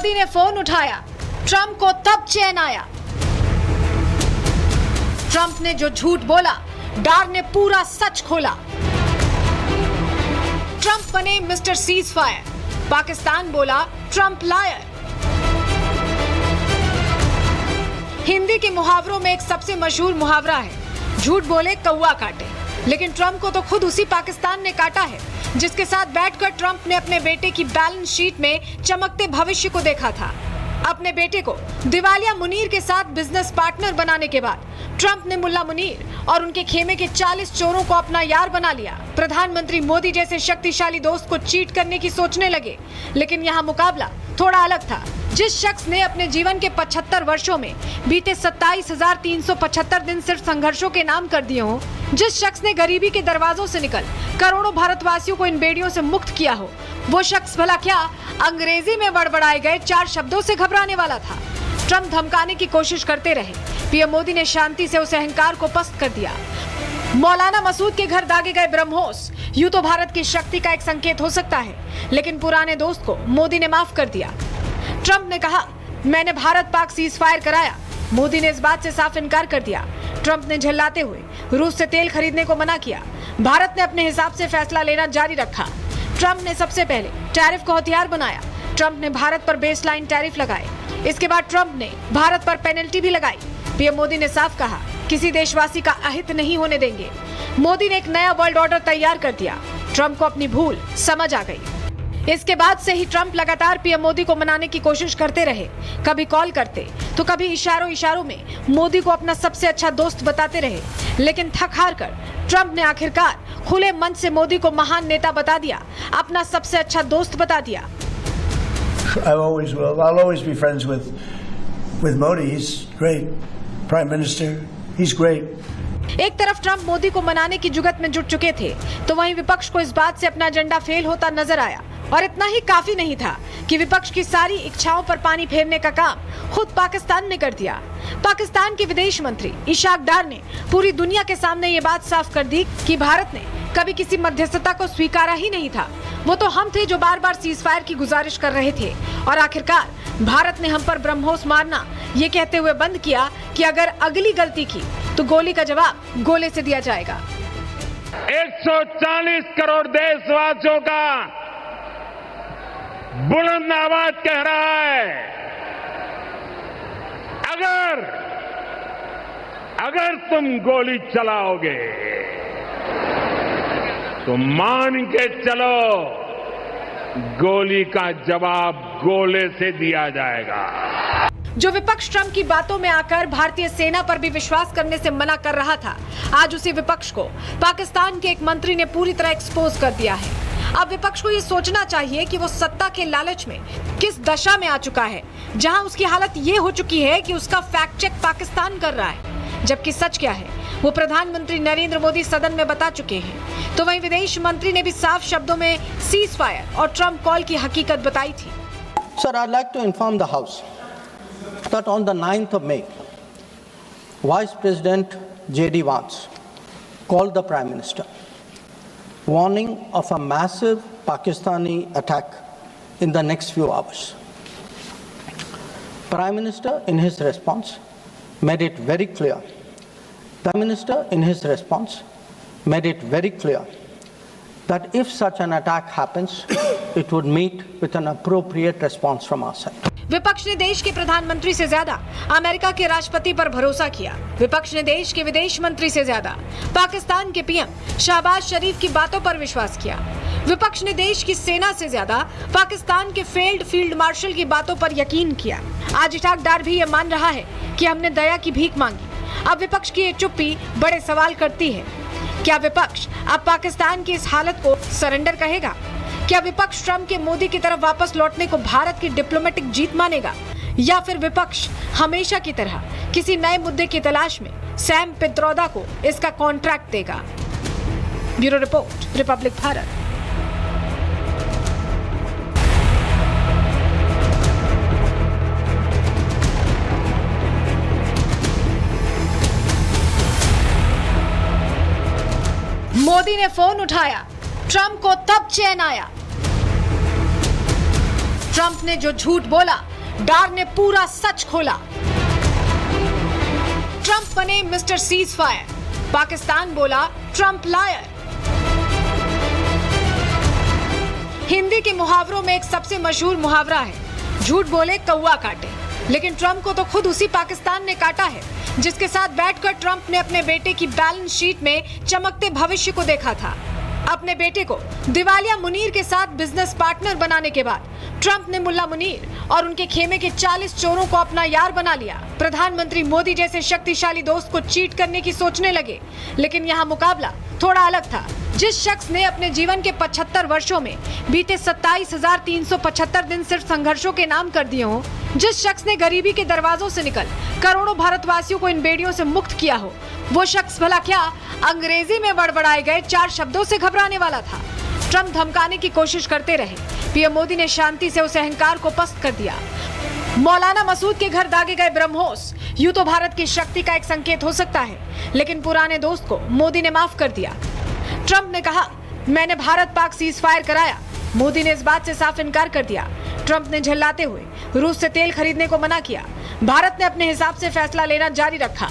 मोदी ने फोन उठाया, ट्रंप को तब चैन आया। ट्रंप ने जो झूठ बोला, डार ने पूरा सच खोला। ट्रंप बने मिस्टर सीज फायर, पाकिस्तान बोला ट्रंप लायर। हिंदी के मुहावरों में एक सबसे मशहूर मुहावरा है, झूठ बोले कौवा काटे। लेकिन ट्रंप को तो खुद उसी पाकिस्तान ने काटा है जिसके साथ बैठकर ट्रंप ने अपने बेटे की बैलेंस शीट में चमकते भविष्य को देखा था। अपने बेटे को दिवालिया मुनीर के साथ बिजनेस पार्टनर बनाने के बाद ट्रंप ने मुल्ला मुनीर और उनके खेमे के 40 चोरों को अपना यार बना लिया। प्रधानमंत्री मोदी जैसे शक्तिशाली दोस्त को चीट करने की सोचने लगे। लेकिन यहाँ मुकाबला थोड़ा अलग था। जिस शख्स ने अपने जीवन के 75 वर्षों में बीते 27,375 दिन सिर्फ संघर्षों के नाम कर दिए हो, जिस शख्स ने गरीबी के दरवाजों से निकल करोड़ों भारतवासियों को इन बेड़ियों से मुक्त किया हो, वो शख्स भला क्या अंग्रेजी में बड़बड़ाए गए 4 शब्दों से घबराने वाला था। ट्रंप धमकाने की कोशिश करते रहे, पीएम मोदी ने शांति से उस अहंकार को पस्त कर दिया। मौलाना मसूद के घर दागे गए ब्रह्मोस यूं तो भारत की शक्ति का एक संकेत हो सकता है, लेकिन पुराने दोस्त को मोदी ने माफ कर दिया। ट्रंप ने कहा, मैंने भारत पाक सीज फायर कराया। मोदी ने इस बात से साफ इनकार कर दिया। ट्रंप ने झल्लाते हुए रूस से तेल खरीदने को मना किया। भारत ने अपने हिसाब से फैसला लेना जारी रखा। ट्रंप ने सबसे पहले टैरिफ को हथियार बनाया। ट्रंप ने भारत पर बेसलाइन टैरिफ लगाए। इसके बाद ट्रंप ने भारत पर पेनल्टी भी लगाई। पीएम मोदी ने साफ कहा, किसी देशवासी का अहित नहीं होने देंगे। मोदी ने एक नया वर्ल्ड ऑर्डर तैयार कर दिया। ट्रंप को अपनी भूल समझ आ गई। इसके बाद से ही ट्रंप लगातार पीएम मोदी को मनाने की कोशिश करते रहे। कभी कॉल करते तो कभी इशारों में मोदी को अपना सबसे अच्छा दोस्त बताते रहे। लेकिन थक हार कर ट्रंप ने आखिरकार खुले मन से मोदी को महान नेता बता दिया, अपना सबसे अच्छा दोस्त बता दिया। I'll always be friends with Modi. He's great. Prime Minister. He's great. एक तरफ ट्रंप मोदी को मनाने की जुगत में जुट चुके थे, तो वहीं विपक्ष को इस बात से अपना एजेंडा फेल होता नजर आया। और इतना ही काफी नहीं था कि विपक्ष की सारी इच्छाओं पर पानी फेरने का काम खुद पाकिस्तान ने कर दिया। पाकिस्तान के विदेश मंत्री इशाक डार ने पूरी दुनिया के सामने ये बात साफ कर दी कि भारत ने कभी किसी मध्यस्थता को स्वीकारा ही नहीं था। वो तो हम थे जो बार बार सीज फायर की गुजारिश कर रहे थे, और आखिरकार भारत ने हम पर ब्रह्मोस मारना ये कहते हुए बंद किया कि अगर अगली गलती की तो गोली का जवाब गोले से दिया जाएगा। 140 करोड़ देशवासियों का बुलंद आवाज कह रहा है, अगर तुम गोली चलाओगे तो मान के चलो गोली का जवाब गोले से दिया जाएगा। जो विपक्ष ट्रंप की बातों में आकर भारतीय सेना पर भी विश्वास करने से मना कर रहा था, आज उसी विपक्ष को पाकिस्तान के एक मंत्री ने पूरी तरह एक्सपोज कर दिया है। अब विपक्ष को ये सोचना चाहिए कि वो सत्ता के लालच में किस दशा में आ चुका है, जहां उसकी हालत ये हो चुकी है कि उसका फैक्ट चेक पाकिस्तान कर रहा है, जबकि सच क्या है वो प्रधानमंत्री नरेंद्र मोदी सदन में बता चुके हैं। तो वहीं विदेश मंत्री ने भी साफ शब्दों में सीज फायर और ट्रंप कॉल की हकीकत बताई थी। Sir, I'd like to inform the House that on the 9th of May, Vice President J.D. Vance called the Prime Minister, warning of a massive Pakistani attack in the next few hours. Prime Minister, in his response, made it very clear. Prime Minister, in his response, made it very clear that if such an attack happens, it would meet with an appropriate response from our side. विपक्ष ने देश के प्रधानमंत्री से ज्यादा America के राष्ट्रपति पर भरोसा किया। विपक्ष ने देश के विदेश मंत्री से ज्यादा पाकिस्तान के पीएम शहबाज शरीफ की बातों पर विश्वास किया। विपक्ष ने देश की सेना से ज्यादा पाकिस्तान के फील्ड मार्शल की बातों पर यकीन किया। आज इशाक डार भी ये मान रहा है कि हमने दया की भीख मांगी। अब विपक्ष की ये चुप्पी बड़े सवाल करती है। क्या विपक्ष अब पाकिस्तान की इस हालत को सरेंडर कहेगा? क्या विपक्ष ट्रंप के मोदी की तरफ वापस लौटने को भारत की डिप्लोमेटिक जीत मानेगा, या फिर विपक्ष हमेशा की तरह किसी नए मुद्दे की तलाश में सैम पित्रोदा को इसका कॉन्ट्रैक्ट देगा? Bureau report, Republic Bharat. Modi ने फोन उठाया, ट्रंप को तब चैन आया। ट्रंप ने जो झूठ बोला, डार ने पूरा सच खोला। ट्रंप बने मिस्टर सीज फायर, पाकिस्तान बोला ट्रंप लायर। हिंदी के मुहावरों में एक सबसे मशहूर मुहावरा है, झूठ बोले कौवा काटे। लेकिन ट्रंप को तो खुद उसी पाकिस्तान ने काटा है जिसके साथ बैठकर ट्रंप ने अपने बेटे की बैलेंस शीट में चमकते भविष्य को देखा था। अपने बेटे को दिवालिया मुनीर के साथ बिजनेस पार्टनर बनाने के बाद ट्रंप ने मुल्ला मुनीर और उनके खेमे के 40 चोरों को अपना यार बना लिया। प्रधानमंत्री मोदी जैसे शक्तिशाली दोस्त को चीट करने की सोचने लगे, लेकिन यहाँ मुकाबला थोड़ा अलग था। जिस शख्स ने अपने जीवन के 75 वर्षों में बीते 27,375 दिन सिर्फ संघर्षों के नाम कर दिए हो, जिस शख्स ने गरीबी के दरवाजों से निकल करोड़ों भारतवासियों को इन बेड़ियों से मुक्त किया हो, वो शख्स भला क्या अंग्रेजी में बड़बड़ाए गए 4 शब्दों से घबराने वाला था। ट्रंप धमकाने की कोशिश करते रहे, पीएम मोदी ने शांति से उस अहंकार को पस्त कर दिया। मौलाना मसूद के घर दागे गए ब्रह्मोस यूं तो भारत की शक्ति का एक संकेत हो सकता है, लेकिन पुराने दोस्त को मोदी ने माफ कर दिया। ट्रंप ने कहा, मैंने भारत पाक सीज फायर कराया। मोदी ने इस बात से साफ इनकार कर दिया। ट्रंप ने झल्लाते हुए रूस से तेल खरीदने को मना किया। भारत ने अपने हिसाब से फैसला लेना जारी रखा।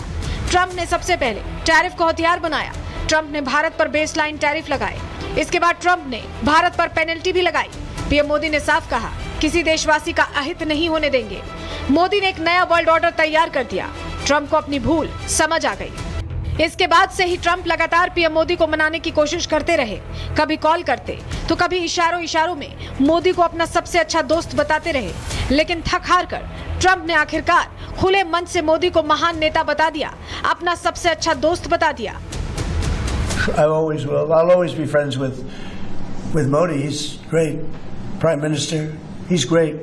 ट्रंप ने सबसे पहले टैरिफ को हथियार बनाया। ट्रंप ने भारत पर बेसलाइन टैरिफ लगाए। इसके बाद ट्रंप ने भारत पर पेनल्टी भी लगाई। पीएम मोदी ने साफ कहा, किसी देशवासी का अहित नहीं होने देंगे। मोदी ने एक नया वर्ल्ड ऑर्डर तैयार कर दिया। ट्रंप को अपनी भूल समझ आ गई। इसके बाद से ही ट्रंप लगातार पीएम मोदी को मनाने की कोशिश करते रहे। कभी कॉल करते तो कभी इशारों में मोदी को अपना सबसे अच्छा दोस्त बताते रहे, लेकिन थक हार कर ट्रंप ने आखिरकार खुले मन से मोदी को महान नेता बता दिया, अपना सबसे अच्छा दोस्त बता दिया। I always will. I'll always be friends with Modi. He's great prime minister. He's great.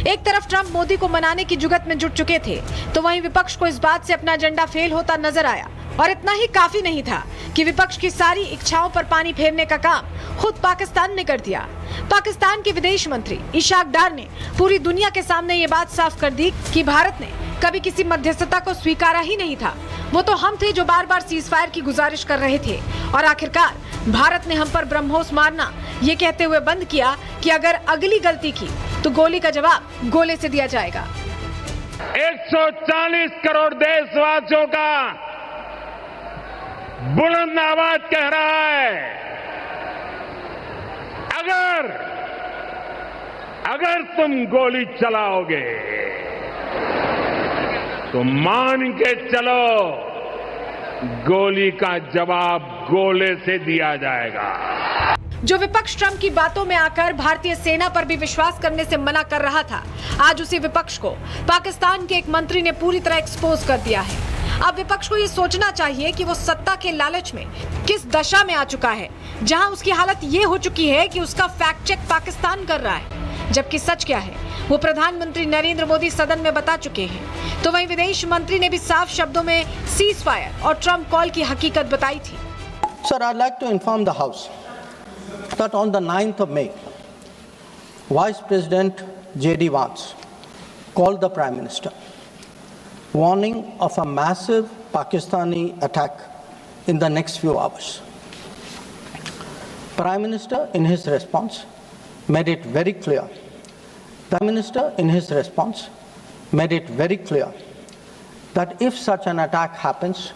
एक तरफ ट्रंप मोदी को मनाने की जुगत में जुट चुके थे, तो वहीं विपक्ष को इस बात से अपना एजेंडा फेल होता नजर आया। और इतना ही काफी नहीं था कि विपक्ष की सारी इच्छाओं पर पानी फेरने का काम खुद पाकिस्तान ने कर दिया। पाकिस्तान के विदेश मंत्री इशाक डार ने पूरी दुनिया के सामने ये बात साफ कर दी कि भारत ने कभी किसी मध्यस्थता को स्वीकारा ही नहीं था। वो तो हम थे जो बार बार सीज फायर की गुजारिश कर रहे थे, और आखिरकार भारत ने हम पर ब्रह्मोस मारना ये कहते हुए बंद किया कि अगर अगली गलती की तो गोली का जवाब गोले से दिया जाएगा। 140 करोड़ देशवासियों का बुलंद आवाज कह रहा है, अगर तुम गोली चलाओगे तो मान के चलो गोली का जवाब गोले से दिया जाएगा। जो विपक्ष ट्रंप की बातों में आकर भारतीय सेना पर भी विश्वास करने से मना कर रहा था, आज उसी विपक्ष को पाकिस्तान के एक मंत्री ने पूरी तरह एक्सपोज कर दिया है। अब विपक्ष को ये सोचना चाहिए कि वो सत्ता के लालच में किस दशा में आ चुका है, जहां उसकी हालत ये हो चुकी है कि उसका फैक्ट चेक पाकिस्तान कर रहा है, जबकि सच क्या है वो प्रधानमंत्री नरेंद्र मोदी सदन में बता चुके हैं। तो वहीं विदेश मंत्री ने भी साफ शब्दों में सीज फायर और ट्रंप कॉल की हकीकत बताई थी। Sir, I'd like to inform the House that on the 9th of May, Vice President J.D. Vance called the Prime Minister, warning of a massive Pakistani attack in the next few hours. Prime Minister, in his response, made it very clear. Prime Minister, in his response, made it very clear that if such an attack happens,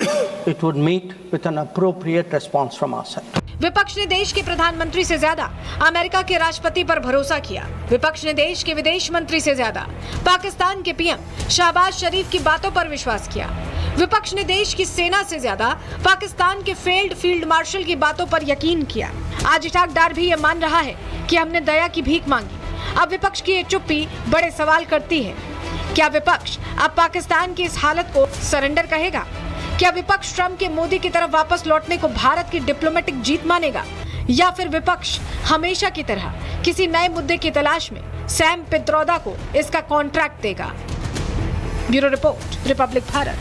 it would meet with an appropriate response from our side. विपक्ष ने देश के प्रधानमंत्री से ज्यादा America के राष्ट्रपति पर भरोसा किया। विपक्ष ने देश के विदेश मंत्री से ज्यादा पाकिस्तान के पीएम शहबाज शरीफ की बातों पर विश्वास किया। विपक्ष ने देश की सेना से ज्यादा पाकिस्तान के फेल्ड फील्ड मार्शल की बातों पर यकीन किया। आज इशाक डार भी ये मान रहा है कि हमने दया की भीख मांगी। अब विपक्ष की ये चुप्पी बड़े सवाल करती है। क्या विपक्ष अब पाकिस्तान की इस हालत को सरेंडर कहेगा? क्या विपक्ष ट्रंप के मोदी की तरफ वापस लौटने को भारत की डिप्लोमेटिक जीत मानेगा, या फिर विपक्ष हमेशा की तरह किसी नए मुद्दे की तलाश में सैम पित्रोदा को इसका कॉन्ट्रैक्ट देगा? Bureau report, Republic Bharat.